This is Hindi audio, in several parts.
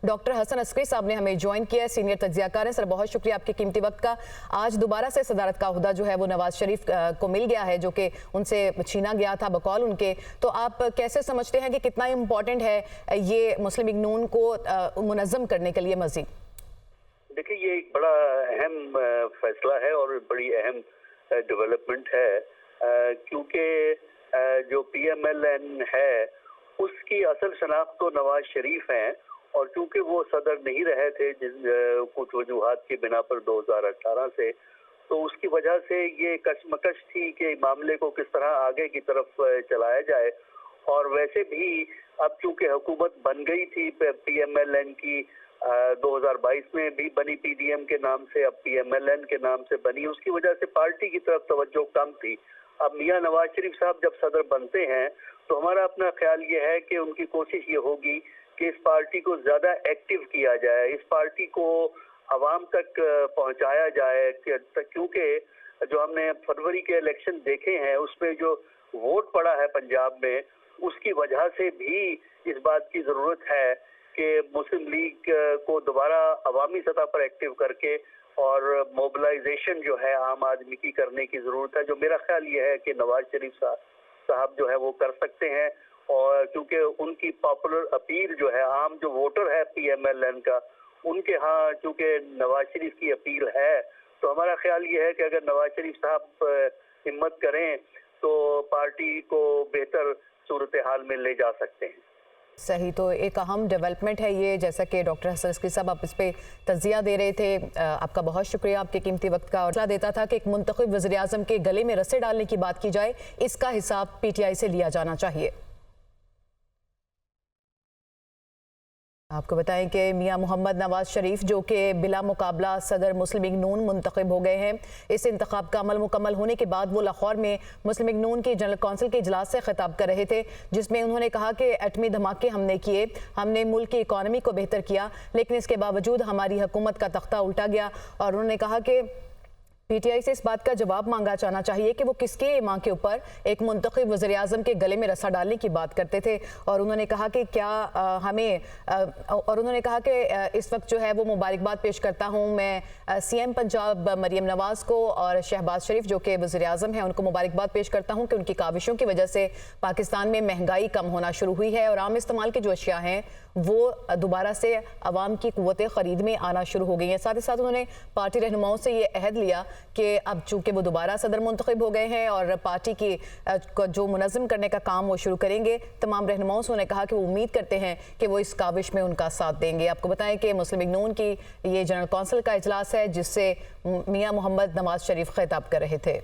डॉक्टर हसन अस्करी साहब ने हमें ज्वाइन किया है, सीनियर तज्जियाकार हैं। सर बहुत शुक्रिया आपके कीमती वक्त का। आज दोबारा से सदारत का ओहदा जो है वो नवाज शरीफ को मिल गया है, जो कि उनसे छीना गया था बकौल उनके। तो आप कैसे समझते हैं कि कितना इम्पोर्टेंट है ये मुस्लिम लीग नून को मुनज़्ज़म करने के लिए मज़ीद? देखिए, ये एक बड़ा अहम फैसला है और बड़ी अहम डेवलपमेंट है, क्योंकि जो PMLN है उसकी असल शनाख्त तो नवाज शरीफ हैं, और चूंकि वो सदर नहीं रहे थे कुछ वजूहात की बिना पर 2018 से, तो उसकी वजह से ये कशमकश थी कि मामले को किस तरह आगे की तरफ चलाया जाए। और वैसे भी अब चूंकि हुकूमत बन गई थी PMLN की, 2022 में भी बनी PDM के नाम से, अब PMLN के नाम से बनी, उसकी वजह से पार्टी की तरफ तवज्जो कम थी। अब मियां नवाज शरीफ साहब जब सदर बनते हैं तो हमारा अपना ख्याल ये है कि उनकी कोशिश ये होगी कि इस पार्टी को ज़्यादा एक्टिव किया जाए, इस पार्टी को आवाम तक पहुंचाया जाए, क्योंकि जो हमने फरवरी के इलेक्शन देखे हैं उसमें जो वोट पड़ा है पंजाब में, उसकी वजह से भी इस बात की ज़रूरत है कि मुस्लिम लीग को दोबारा अवामी सतह पर एक्टिव करके और मोबिलाइजेशन जो है आम आदमी की करने की ज़रूरत है, जो मेरा ख्याल ये है कि नवाज शरीफ साहब जो है वो कर सकते हैं। और क्योंकि उनकी पॉपुलर अपील जो है, आम जो वोटर है PMLN का, उनके यहाँ चूँकि नवाज शरीफ की अपील है, तो हमारा ख्याल ये है कि अगर नवाज शरीफ साहब हिम्मत करें तो पार्टी को बेहतर सूरत हाल में ले जा सकते हैं। सही, तो एक अहम डेवलपमेंट है ये, जैसा कि डॉक्टर हसन अस्करी साहब आप इस पर तज्जिया दे रहे थे। आपका बहुत शुक्रिया आपके कीमती वक्त का। और देता था कि एक मुंतखब वज़ीर आज़म के गले में रस्से डालने की बात की जाए, इसका हिसाब PTI से लिया जाना चाहिए। आपको बताएं कि मियां मोहम्मद नवाज शरीफ जो कि बिला मुकाबला सदर मुस्लिम लीग नून मुंतखब हो गए हैं, इस इंतखाब का अमल मुकम्मल होने के बाद वो लाहौर में मुस्लिम लीग नून की जनरल कौंसिल के इजलास से खिताब कर रहे थे, जिसमें उन्होंने कहा कि एटमी धमाके हमने किए, हमने मुल्क की इकॉनमी को बेहतर किया, लेकिन इसके बावजूद हमारी हुकूमत का तख्ता उल्टा गया। और उन्होंने कहा कि PTI से इस बात का जवाब मांगा जाना चाहिए कि वो किसके मां के ऊपर एक मुंतखब वज़ीर आज़म के गले में रस्सा डालने की बात करते थे। और उन्होंने कहा कि उन्होंने कहा कि इस वक्त जो है वो मुबारकबाद पेश करता हूं मैं CM पंजाब मरीम नवाज़ को और शहबाज शरीफ जो कि वज़ीर आज़म हैं उनको मुबारकबाद पेश करता हूं कि उनकी काविशों की वजह से पाकिस्तान में महंगाई कम होना शुरू हुई है और आम इस्तेमाल के जो अशिया हैं वो दोबारा से अवाम की कुव्वत ख़रीद में आना शुरू हो गई हैं। साथ ही साथ उन्होंने पार्टी रहनुमाओं से ये अहद लिया कि अब चूँकि वो दोबारा सदर मुंतखब हो गए हैं और पार्टी की जो मुनज़्ज़म करने का काम वो शुरू करेंगे, तमाम रहनुमाओं से उन्होंने कहा कि वो उम्मीद करते हैं कि वो इस काविश में उनका साथ देंगे। आपको बताएं कि मुस्लिम लीग नून की ये जनरल कौंसिल का इजलास है जिससे मियां मोहम्मद नवाज शरीफ खिताब कर रहे थे।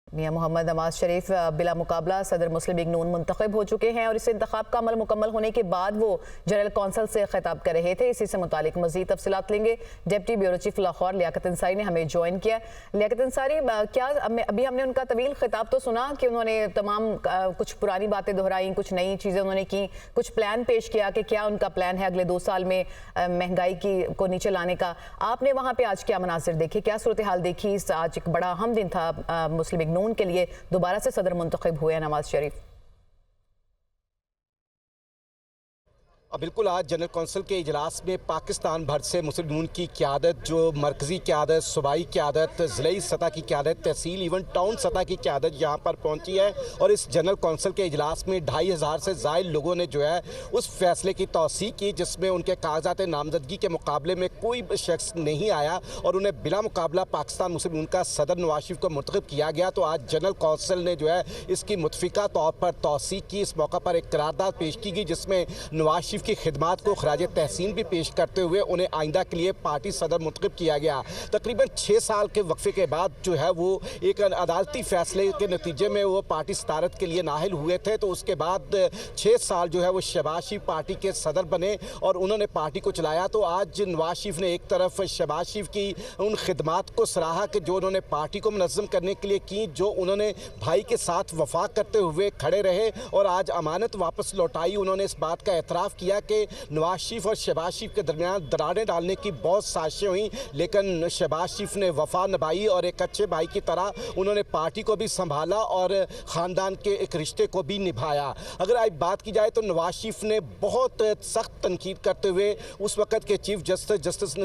मियां मोहम्मद नवाज शरीफ बिला मुकाबला सदर मुस्लिम लीग नून मुंतखब हो चुके हैं और इस इंतखाब का अमल मुकम्मल होने के बाद वो जनरल कौंसिल से खिताब कर रहे थे। इसी से मुतालिक मज़ीद तफसीलात लेंगे। Deputy bureau chief Lahore Liaquat Ansari ने हमें ज्वाइन किया। लियाकत अंसारी, क्या अभी हमने उनका तवील खिताब तो सुना कि उन्होंने तमाम कुछ पुरानी बातें दोहराई, कुछ नई चीज़ें उन्होंने की, कुछ प्लान पेश किया कि क्या उनका प्लान है अगले 2 साल में महंगाई को नीचे लाने का। आपने वहाँ पर आज क्या मनासिर देखे, क्या सूरत हाल देखी? आज एक बड़ा अहम दिन था मुस्लिम लीग के लिए, दोबारा से सदर मुंतखब हुए नवाज शरीफ। बिल्कुल, आज जनरल कौंसिल के इजलास में पाकिस्तान भर से मुस्लिम नून की क़यादत, जो मरकज़ी क़यादत, सूबाई क़यादत, ज़िले सतह की क़यादत, तहसील इवन टाउन सतह की क़यादत यहाँ पर पहुँची है। और इस जनरल कौंसिल के इजलास में 2500 से ज़ायद लोगों ने जो है उस फैसले की तौसीक़ की जिसमें उनके कागजात नामजदगी के मुकाबले में कोई शख्स नहीं आया और उन्हें बिला मुकाबला पाकिस्तान मुस्लिम नून का सदर नवाज शरीफ को मुंतखब किया गया। तो आज जनरल कौंसिल ने जो है इसकी मुतफ़िका तौर पर तौसीक़ की। इस मौका पर एक करारदाद पेश की गई जिसमें नवाज शरीफ की खिदमात को खराज तहसीन भी पेश करते हुए उन्हें आइंदा के लिए पार्टी सदर मुंतखब किया गया। तकरीबन 6 साल के वक्फे के बाद जो है वो एक अदालती फैसले के नतीजे में वो पार्टी सदारत के लिए नाहिल हुए थे। तो उसके बाद 6 साल जो है वो शहबाज शरीफ पार्टी के सदर बने और उन्होंने पार्टी को चलाया। तो आज नवाज शरीफ ने एक तरफ शहबाज शरीफ की उन खिदमात को सराहा कि जो उन्होंने पार्टी को मुनज़्ज़म करने के लिए की, जो उन्होंने भाई के साथ वफा करते हुए खड़े रहे और आज अमानत वापस लौटाई। उन्होंने इस बात का एतराफ़ किया दिया कि नवाज शरीफ और शहबाज शरीफ के दरमियान दरारें डालने की बहुत साजिशें हुई, लेकिन शहबाज शरीफ ने वफा निभाई और एक अच्छे भाई की तरह उन्होंने पार्टी को भी संभाला और ख़ानदान के एक रिश्ते को भी निभाया। अगर आज बात की जाए तो नवाज शरीफ ने बहुत सख्त तनकीद करते हुए उस वक़्त के चीफ जस्टिस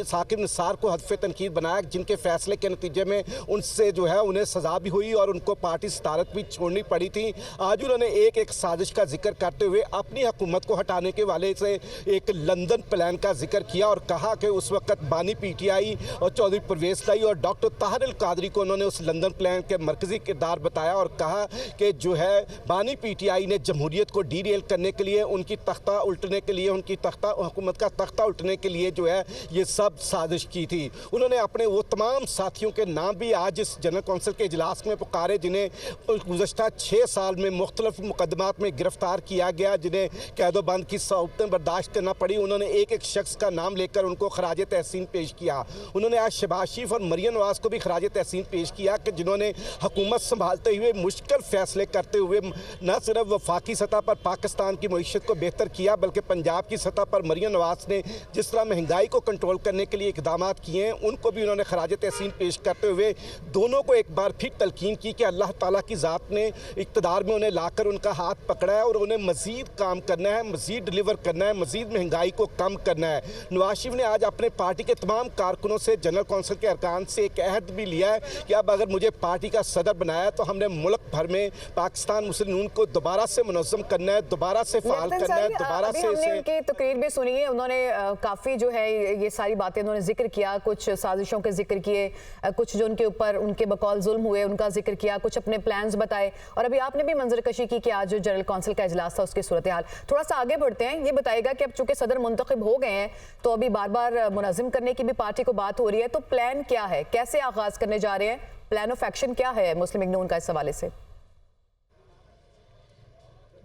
साकिब निसार को हदफ तनकीद बनाया, जिनके फैसले के नतीजे में उनसे जो है उन्हें सज़ा भी हुई और उनको पार्टी सदारत भी छोड़नी पड़ी थी। आज उन्होंने एक साजिश का जिक्र करते हुए अपनी हुकूमत को हटाने के वाले से एक लंदन प्लान का जिक्र किया और कहा कि उस वक्त बानी पीटीआई और चौधरी परवेज़ लाई और डॉक्टर ताहिर अल कादरी को उन्होंने उस लंदन प्लान के मरकजी किरदार बताया और कहा कि जो है बानी पीटीआई ने जमहूरियत को डीरेल करने के लिए, उनकी तख्ता उल्टने के लिए, उनकी हुकूमत का तख्ता उल्टने के लिए जो है ये सब साजिश की थी। उन्होंने अपने वो तमाम साथियों के नाम भी आज इस जनरल कौंसिल के इजलास में पुकारे जिन्हें गुज़श्ता 6 साल में मुख्तलिफ मुकदमात में गिरफ्तार किया गया, जिन्हें कैदोबंद की सौतें बर्दाश्त करना पड़ी। उन्होंने एक एक शख्स का नाम लेकर उनको खराज तहसीन पेश किया। उन्होंने आज शहबाज शरीफ और मरियम नवाज़ को भी खराज तहसीन पेश किया कि जिन्होंने हुकूमत संभालते हुए मुश्किल फैसले करते हुए न सिर्फ वफाकी सतह पर पाकिस्तान की मईशत को बेहतर किया, बल्कि पंजाब की सतह पर मरियम नवाज़ ने जिस तरह महंगाई को कंट्रोल करने के लिए इकदाम किए हैं, उनको भी उन्होंने खराज तहसीन पेश करते हुए दोनों को एक बार फिर तलकीन की कि अल्लाह ताला की ज़ात ने इक़्तिदार में उन्हें लाकर उनका हाथ पकड़ा है और उन्हें मज़ीद काम करना है, मज़ीद डिलीवर करना है, मज़ीद महंगाई को कम करना है। नवाज शरीफ ने आज अपने पार्टी के तमाम कारकुनों से, जनरल कौंसिल के अरकान से एक अहद भी लिया है कि अब अगर मुझे पार्टी का सदर बनाया तो हमने मुल्क भर में पाकिस्तान मुस्लिम यूनियन को दोबारा से मुनज़्ज़म करना है, दोबारा से फ़ाल करना है, दोबारा से उनकी तकरीर भी सुनी है। उन्होंने काफ़ी जो है ये सारी बातें उन्होंने जिक्र किया, कुछ साजिशों के जिक्र किए, कुछ जो उनके ऊपर उनके बकौल जुल्म हुए उनका जिक्र किया, कुछ अपने प्लान्स बताए और अभी आपने भी मंजरकशी की कि आज जो जनरल कौंसिल का इजलास था उसकी सूरत हाल। थोड़ा सा आगे बढ़ते हैं, ये बताएगा कि अब चूंकि सदर मुंतखब हो गए हैं तो अभी बार बार मुनज़्ज़म करने की भी पार्टी को बात हो रही है, तो प्लान क्या है, कैसे आगाज करने जा रहे हैं, प्लान ऑफ एक्शन क्या है मुस्लिम लीग नून का इस हवाले से?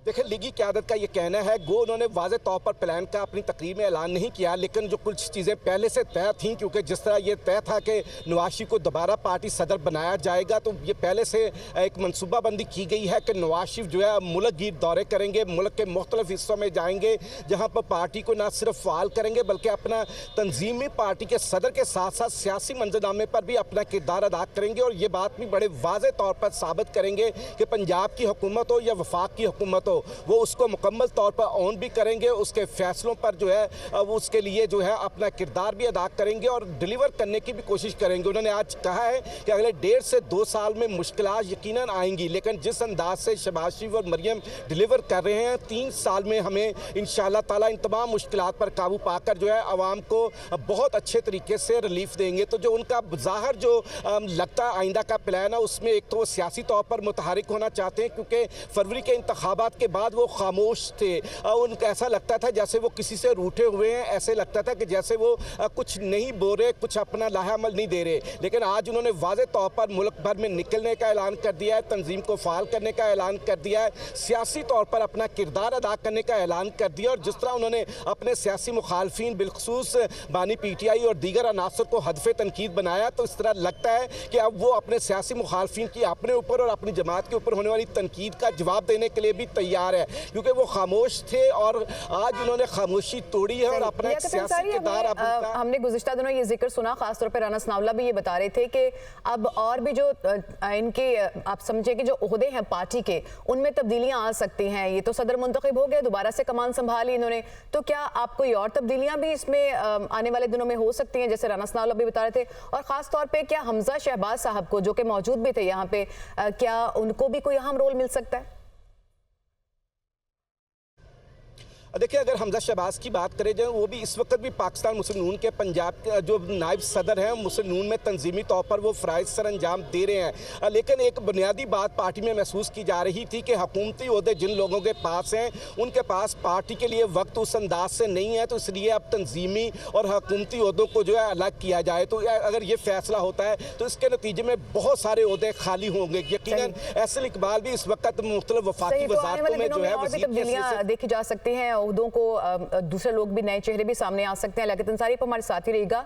देखिए, लीगी क़यादत का ये कहना है, गो उन्होंने वाज़े तौर पर प्लान का अपनी तकरीर में ऐलान नहीं किया, लेकिन जो कुछ चीज़ें पहले से तय थीं, क्योंकि जिस तरह ये तय था कि नवाज शरीफ को दोबारा पार्टी सदर बनाया जाएगा, तो ये पहले से एक मनसूबाबंदी की गई है कि नवाज शरीफ जो है मुल्क गिर दौरे करेंगे, मुल्क के मुख्तलिफ हिस्सों में जाएंगे, जहाँ पर पार्टी को न सिर्फ फ़ाल करेंगे बल्कि अपना तंजीमी पार्टी के सदर के साथ साथ सियासी मंजरनामे पर भी अपना किरदार अदा करेंगे और ये बात भी बड़े वाज़े तौर पर साबित करेंगे कि पंजाब की हुकूमत हो या वफाक की हुकूमत हो, वो उसको मुकम्मल तौर पर ऑन भी करेंगे, उसके फैसलों पर जो है वो उसके लिए जो है अपना किरदार भी अदा करेंगे और डिलीवर करने की भी कोशिश करेंगे। उन्होंने आज कहा है कि अगले 1.5 से 2 साल में मुश्किलात यकीनन आएंगी, लेकिन जिस अंदाज से शहबाज शरीफ और मरियम डिलीवर कर रहे हैं, 3 साल में हमें इंशाअल्लाह ताला इन तमाम मुश्किलात पर काबू पाकर जो है आवाम को बहुत अच्छे तरीके से रिलीफ देंगे। तो जो उनका ज़ाहिर जो लगता आइंदा का प्लान है, उसमें एक तो वो सियासी तौर पर मुतहरिक होना चाहते हैं, क्योंकि फरवरी के इंतखाबात के बाद वो खामोश थे, उनको ऐसा लगता था जैसे वो किसी से रूठे हुए हैं, ऐसे लगता था कि जैसे वो कुछ नहीं बोल रहे, कुछ अपना लाहेअमल नहीं दे रहे। लेकिन आज उन्होंने वाज़े तौर पर मुल्क भर में निकलने का ऐलान कर दिया है, तंजीम को फ़ाल करने का ऐलान कर दिया है, सियासी तौर पर अपना किरदार अदा करने का ऐलान कर दिया। और जिस तरह उन्होंने अपने सियासी मुखालफिन बिलखसूस बानी पीटीआई और दीगर अनासर को हदफ तनकीद बनाया, तो इस तरह लगता है कि अब वो अपने सियासी मुखालफिन की अपने ऊपर और अपनी जमात के ऊपर होने वाली तनकीद का जवाब देने के लिए भी तैयार है, क्योंकि वो खामोश थे और आज उन्होंने खामोशी तोड़ी है और अपना एक सियासी किरदार हमने गुज़िश्ता दिनों ये जिक्र सुना, खासतौर पर राना सनाउल्लाह भी ये बता रहे थे कि अब और भी जो इनके आप समझे कि जो ओहदे हैं पार्टी के, उनमें तब्दीलियां आ सकती हैं। ये तो सदर मुंतखब हो गए, दोबारा से कमान संभाली इन्होंने, तो क्या आप कोई और तब्दीलियां भी इसमें आने वाले दिनों में हो सकती हैं, जैसे राना सनाउल्लाह भी बता रहे थे? और खास तौर पर क्या हमजा शहबाज साहब को, जो कि मौजूद भी थे यहाँ पे, क्या उनको भी कोई अहम रोल मिल सकता है? देखिए, अगर हमजा शहबाज की बात करें जाए, वो भी इस वक्त भी पाकिस्तान मुस्लिम नून के पंजाब के जो नायब सदर हैं, मुस्लिम नून में तंजीमी तौर पर वो फ़राइज़ सर अंजाम दे रहे हैं। लेकिन एक बुनियादी बात पार्टी में महसूस की जा रही थी कि हुकूमती ओहदे जिन लोगों के पास हैं, उनके पास पार्टी के लिए वक्त उस अंदाज से नहीं है, तो इसलिए अब तंजीमी और हुकूमती ओहदों को जो है अलग किया जाए। तो अगर ये फैसला होता है तो इसके नतीजे में बहुत सारे ओहदे खाली होंगे। यकीनन एहसन इकबाल भी इस वक्त मुख्तलिफ वफाकी वज़ारतों में जो है देखी जा सकती हैं, ओहदों को दूसरे लोग भी, नए चेहरे भी सामने आ सकते हैं। लेकिन सारी पर हमारे साथ ही रहेगा।